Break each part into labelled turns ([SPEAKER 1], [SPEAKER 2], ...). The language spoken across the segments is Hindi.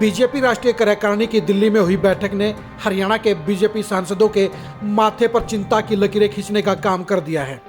[SPEAKER 1] बीजेपी राष्ट्रीय कार्यकारिणी की दिल्ली में हुई बैठक ने हरियाणा के बीजेपी सांसदों के माथे पर चिंता की लकीरें खींचने का काम कर दिया है।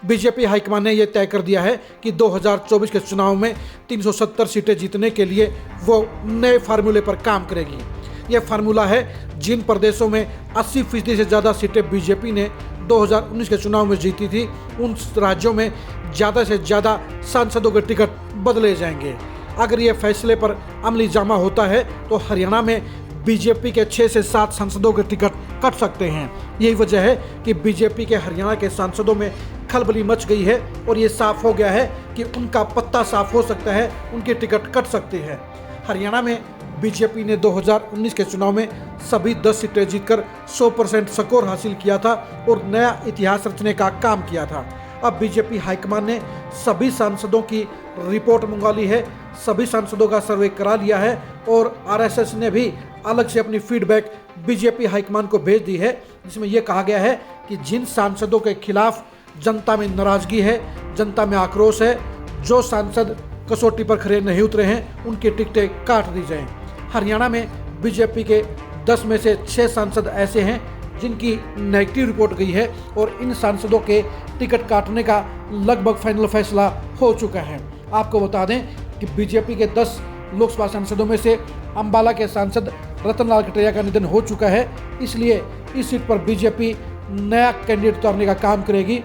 [SPEAKER 1] बीजेपी हाईकमान ने यह तय कर दिया है कि 2024 के चुनाव में 370 सीटें जीतने के लिए वो नए फार्मूले पर काम करेगी। यह फार्मूला है, जिन प्रदेशों में 80% से ज़्यादा सीटें बीजेपी ने 2019 के चुनाव में जीती थी, उन राज्यों में ज़्यादा से ज़्यादा सांसदों के टिकट बदले जाएंगे। अगर ये फैसले पर अमली जामा होता है तो हरियाणा में बीजेपी के 6 से 7 सांसदों के टिकट कट सकते हैं। यही वजह है कि बीजेपी के हरियाणा के सांसदों में खलबली मच गई है और ये साफ हो गया है कि उनका पत्ता साफ हो सकता है, उनके टिकट कट सकते हैं। हरियाणा में बीजेपी ने 2019 के चुनाव में सभी 10 सीटें जीतकर 100% स्कोर हासिल किया था और नया इतिहास रचने का काम किया था। अब बीजेपी हाईकमान ने सभी सांसदों की रिपोर्ट मंगवा ली है, सभी सांसदों का सर्वे करा लिया है और आरएसएस ने भी अलग से अपनी फीडबैक बीजेपी हाईकमान को भेज दी है, जिसमें यह कहा गया है कि जिन सांसदों के खिलाफ जनता में नाराजगी है, जनता में आक्रोश है, जो सांसद कसौटी पर खरे नहीं उतरे हैं, उनकी टिकटें काट दी जाएं। हरियाणा में बीजेपी के 10 में से 6 सांसद ऐसे हैं जिनकी नेगेटिव रिपोर्ट गई है और इन सांसदों के टिकट काटने का लगभग फाइनल फैसला हो चुका है। आपको बता दें कि बीजेपी के 10 लोकसभा सांसदों में से अंबाला के सांसद रतन लाल कटारिया का निधन हो चुका है, इसलिए इस सीट पर बीजेपी नया कैंडिडेट उतारने का काम करेगी।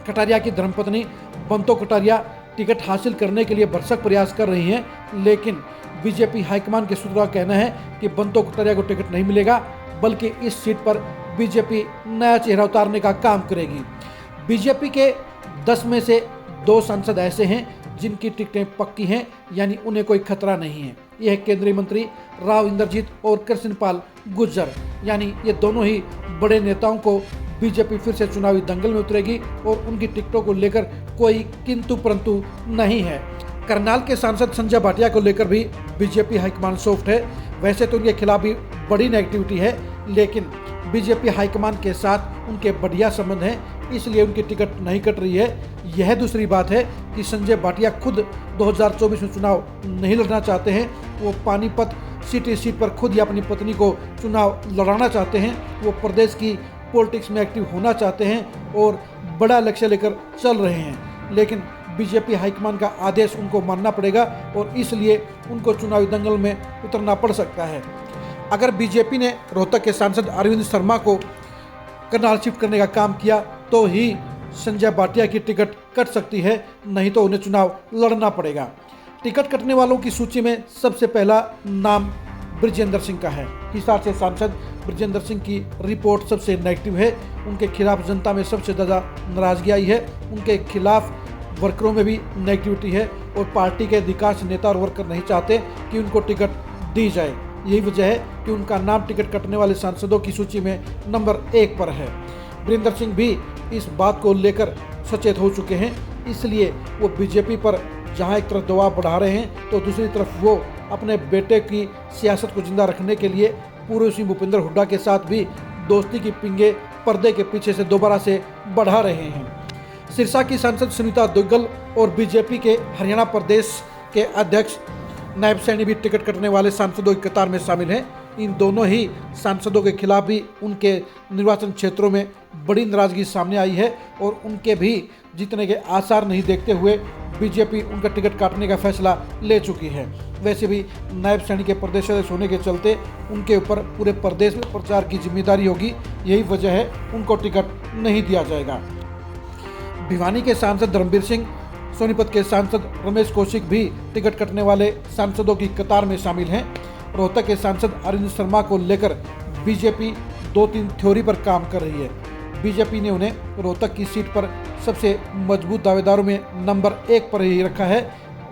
[SPEAKER 1] कटारिया की धर्मपत्नी बंतो कटारिया टिकट हासिल करने के लिए भरसक प्रयास कर रही हैं, लेकिन बीजेपी हाईकमान के सूत्रों का कहना है कि बंतो कटारिया को टिकट नहीं मिलेगा, बल्कि इस सीट पर बीजेपी नया चेहरा उतारने का काम करेगी। बीजेपी के 10 में से 2 सांसद ऐसे हैं जिनकी टिकटें पक्की हैं, यानी उन्हें कोई खतरा नहीं है। यह केंद्रीय मंत्री राव इंद्रजीत और कृष्णपाल गुर्जर, यानी ये दोनों ही बड़े नेताओं को बीजेपी फिर से चुनावी दंगल में उतरेगी और उनकी टिकटों को लेकर कोई किंतु परंतु नहीं है। करनाल के सांसद संजय भाटिया को लेकर भी बीजेपी हाईकमान सॉफ्ट है। वैसे तो उनके खिलाफ भी बड़ी नेगेटिविटी है, लेकिन बीजेपी हाईकमान के साथ उनके बढ़िया संबंध हैं, इसलिए उनकी टिकट नहीं कट रही है। यह दूसरी बात है कि संजय भाटिया खुद 2024 में चुनाव नहीं लड़ना चाहते हैं। वो पानीपत सिटी सीट पर खुद ही अपनी पत्नी को चुनाव लड़ाना चाहते हैं। वो प्रदेश की पॉलिटिक्स में एक्टिव होना चाहते हैं और बड़ा लक्ष्य लेकर चल रहे हैं, लेकिन बीजेपी हाईकमान का आदेश उनको मानना पड़ेगा और इसलिए उनको चुनावी दंगल में उतरना पड़ सकता है। अगर बीजेपी ने रोहतक के सांसद अरविंद शर्मा को करनाल शिफ्ट करने का काम किया तो ही संजय भाटिया की टिकट कट सकती है, नहीं तो उन्हें चुनाव लड़ना पड़ेगा। टिकट कटने वालों की सूची में सबसे पहला नाम बृजेंद्र सिंह का है। हिसार से सांसद बृजेंद्र सिंह की रिपोर्ट सबसे नेगेटिव है। उनके खिलाफ जनता में सबसे ज़्यादा नाराजगी आई है। उनके खिलाफ वर्करों में भी नेगेटिविटी है और पार्टी के अधिकांश नेता और वर्कर नहीं चाहते कि उनको टिकट दी जाए। यही वजह है कि उनका नाम टिकट कटने वाले सांसदों की सूची में नंबर 1 पर है। वीरेंद्र सिंह भी इस बात को लेकर सचेत हो चुके हैं, इसलिए वो बीजेपी पर जहां एक तरफ दबाव बढ़ा रहे हैं तो दूसरी तरफ वो अपने बेटे की सियासत को जिंदा रखने के लिए पूर्व सीएम भूपेंद्र हुड्डा के साथ भी दोस्ती की पिंगे पर्दे के पीछे से दोबारा से बढ़ा रहे हैं। सिरसा की सांसद सुनीता दुग्गल और बीजेपी के हरियाणा प्रदेश के अध्यक्ष नायब सैनी भी टिकट कटने वाले सांसदों की कतार में शामिल हैं। इन दोनों ही सांसदों के खिलाफ भी उनके निर्वाचन क्षेत्रों में बड़ी नाराजगी सामने आई है और उनके भी जीतने के आसार नहीं देखते हुए बीजेपी उनका टिकट काटने का फैसला ले चुकी है। वैसे भी नायब सैनी के प्रदेश अध्यक्ष होने के चलते उनके ऊपर पूरे प्रदेश में प्रचार की जिम्मेदारी होगी। यही वजह है उनको टिकट नहीं दिया जाएगा। भिवानी के सांसद धर्मवीर सिंह, सोनीपत के सांसद रमेश कौशिक भी टिकट कटने वाले सांसदों की कतार में शामिल हैं। रोहतक के सांसद अरविंद शर्मा को लेकर बीजेपी 2-3 थ्योरी पर काम कर रही है। बीजेपी ने उन्हें रोहतक की सीट पर सबसे मजबूत दावेदारों में नंबर 1 पर ही रखा है,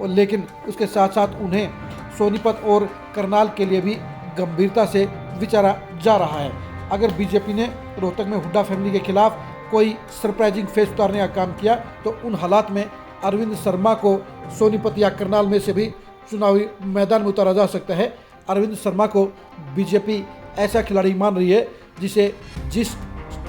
[SPEAKER 1] लेकिन उसके साथ साथ उन्हें सोनीपत और करनाल के लिए भी गंभीरता से विचारा जा रहा है। अगर बीजेपी ने रोहतक में हुड्डा फैमिली के खिलाफ कोई सरप्राइजिंग फेस उतारने का काम किया तो उन हालात में अरविंद शर्मा को सोनीपत या करनाल में से भी चुनावी मैदान में उतारा जा सकता है। अरविंद शर्मा को बीजेपी ऐसा खिलाड़ी मान रही है जिसे जिस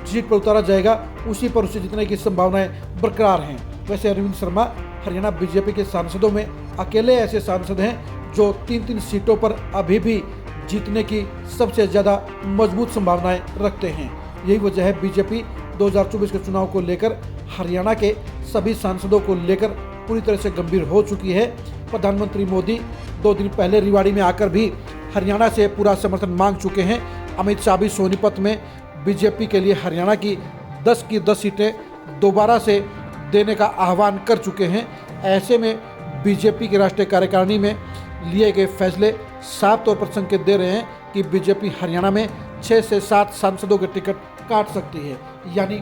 [SPEAKER 1] सीट पर उतारा जाएगा उसी पर उसे जीतने की संभावनाएं बरकरार हैं। वैसे अरविंद शर्मा हरियाणा बीजेपी के सांसदों में अकेले ऐसे सांसद हैं जो 3-3 सीटों पर अभी भी जीतने की सबसे ज़्यादा मजबूत संभावनाएं रखते हैं। यही वजह है बीजेपी 2024 के चुनाव को लेकर हरियाणा के सभी सांसदों को लेकर पूरी तरह से गंभीर हो चुकी है। प्रधानमंत्री मोदी 2 दिन पहले रेवाड़ी में आकर भी हरियाणा से पूरा समर्थन मांग चुके हैं। अमित शाह भी सोनीपत में बीजेपी के लिए हरियाणा की 10 की 10 सीटें दोबारा से देने का आह्वान कर चुके हैं। ऐसे में बीजेपी की राष्ट्रीय कार्यकारिणी में लिए गए फैसले साफ तौर पर संकेत दे रहे हैं कि बीजेपी हरियाणा में 6 से 7 सांसदों के टिकट काट सकती है, यानी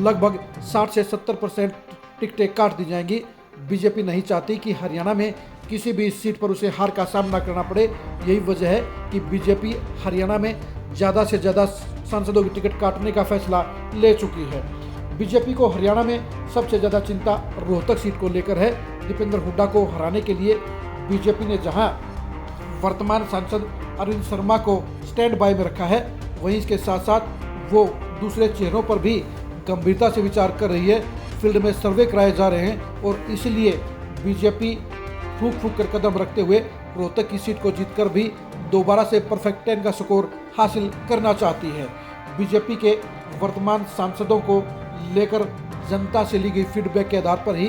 [SPEAKER 1] लगभग 60 से 70% टिकटें काट दी जाएंगी। बीजेपी नहीं चाहती कि हरियाणा में किसी भी सीट पर उसे हार का सामना करना पड़े। यही वजह है कि बीजेपी हरियाणा में ज़्यादा से ज़्यादा सांसदों की टिकट काटने का फैसला ले चुकी है। बीजेपी को हरियाणा में सबसे ज़्यादा चिंता रोहतक सीट को लेकर है। दीपेंद्र हुड्डा को हराने के लिए बीजेपी ने जहां वर्तमान सांसद अरविंद शर्मा को स्टैंड बाय में रखा है, वहीं इसके साथ साथ वो दूसरे चेहरों पर भी गंभीरता से विचार कर रही है। फील्ड में सर्वे कराए जा रहे हैं और इसलिए बीजेपी फूंक फूंक कर कदम रखते हुए रोहतक की सीट को जीतकर भी दोबारा से परफेक्ट 10 का स्कोर हासिल करना चाहती है। बीजेपी के वर्तमान सांसदों को लेकर जनता से ली गई फीडबैक के आधार पर ही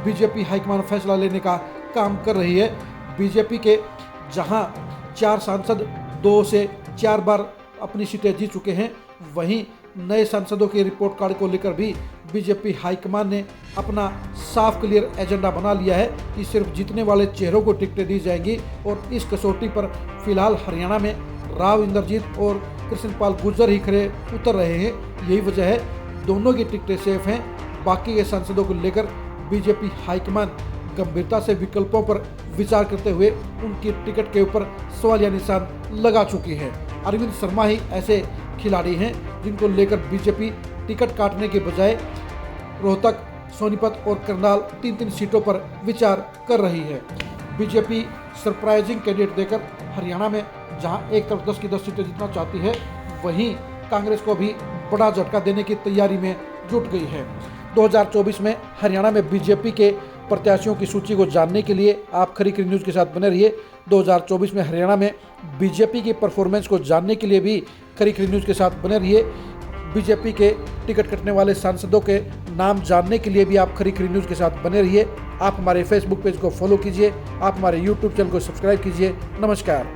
[SPEAKER 1] बीजेपी हाईकमान फैसला लेने का काम कर रही है। बीजेपी के जहां 4 सांसद 2 से 4 बार अपनी सीटें जीत चुके हैं, वहीं नए सांसदों के रिपोर्ट कार्ड को लेकर भी बीजेपी हाईकमान ने अपना साफ क्लियर एजेंडा बना लिया है कि सिर्फ जीतने वाले चेहरों को टिकटें दी जाएंगी। और इस कसौटी पर फिलहाल हरियाणा में राव इंद्रजीत और कृष्णपाल गुर्जर ही खड़े उतर रहे हैं। यही वजह है दोनों की टिकटें सेफ हैं। बाकी के सांसदों को लेकर बीजेपी हाईकमान गंभीरता से विकल्पों पर विचार करते हुए उनकी टिकट के ऊपर सवालिया निशान लगा चुकी है। अरविंद शर्मा ही ऐसे खिलाड़ी हैं जिनको लेकर बीजेपी टिकट काटने के बजाय रोहतक, सोनीपत और करनाल 3-3 सीटों पर विचार कर रही है। बीजेपी सरप्राइजिंग कैंडिडेट देकर हरियाणा में जहां एक तरफ 10 की 10 सीटें जीतना चाहती है, वहीं कांग्रेस को भी बड़ा झटका देने की तैयारी में जुट गई है। 2024 में हरियाणा में बीजेपी के प्रत्याशियों की सूची को जानने के लिए आप खरी खरी न्यूज़ के साथ बने रहिए। 2024 में हरियाणा में बीजेपी की परफॉर्मेंस को जानने के लिए भी खरी खरी न्यूज़ के साथ बने रहिए। बीजेपी के टिकट कटने वाले सांसदों के नाम जानने के लिए भी आप खरी खरी न्यूज़ के साथ बने रहिए। आप हमारे फेसबुक पेज को फॉलो कीजिए, आप हमारे यूट्यूब चैनल को सब्सक्राइब कीजिए। नमस्कार।